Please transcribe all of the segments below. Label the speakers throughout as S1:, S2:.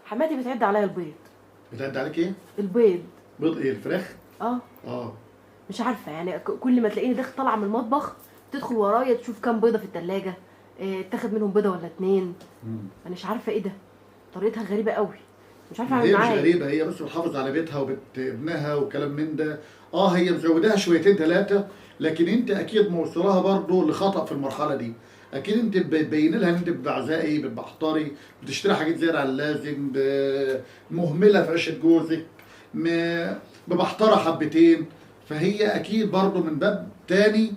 S1: حماتي بتعد عليا البيض.
S2: بتعد عليك ايه؟
S1: البيض.
S2: بيض ايه؟ الفراخ؟
S1: اه. مش عارفه يعني كل ما تلاقيني داخل طالعه من المطبخ تدخل ورايا تشوف كام بيضه في الثلاجه، تاخد منهم بيضه ولا اتنين. انا مش عارفه ايه ده، طريقتها غريبه قوي، مش عارفه اعمل
S2: هي مش
S1: معاها ايه.
S2: غريبه، هي بس بتحافظ على بيتها وبت ابنها وكلام من ده. هي مزوداها شويتين ثلاثه، لكن انت اكيد موصلاها برضه لخطأ في المرحله دي. اكيد انت بتبين لها ان انت بتبعزقي بتبحتري، بتشتري حاجات زياده عن اللازم، مهمله في عيشه جوزك، ببحتره حبتين. فهي اكيد برضه من باب تاني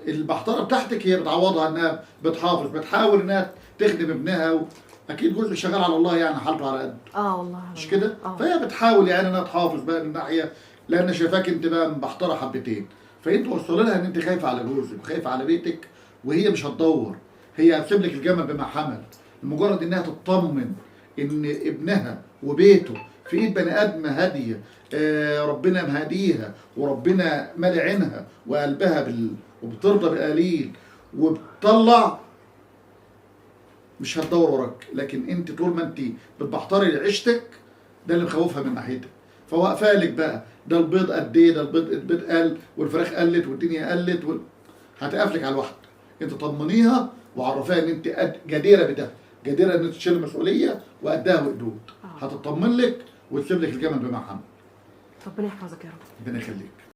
S2: البحتره بتاعتك هي بتعوضها انها بتحافظ، بتحاول انها تخدم ابنها. اكيد جوزك شغال على الله يعني حالته على قد.
S1: والله
S2: مش كده؟
S1: اه.
S2: فهي بتحاول يعني انها تحافظ بقى من ناحيه، لان شايفاك انت بقى مبحتره حبتين. فانت وصل لها ان انت خايفه على جوزك وخايفه على بيتك، وهي مش هتدور، هي هتسيب لك الجمل بما حمل. لمجرد انها تطمن ان ابنها وبيته في ايد بني ادمه هاديه، ربنا مهديها وربنا مالي عينها وقلبها وبترضى بقليل وبتطلع، مش هتدور وراك. لكن انت طول ما انت بتبحتري عيشتك ده اللي مخوفها من ناحيتك. فواقفه لك بقى ده البيض قد ايه، ده البيض قل والفراخ قلت والدنيا قلت هتقفلك على الواحد. انت طمنيها وعرفيها ان انت جديره بده، جديره ان انت تشيل المسؤوليه وقدها وقدود. هتطمن لك وتسيب لك الجمل بما حمل.
S1: ربنا يحفظك يا رب.
S2: ربنا يخليك.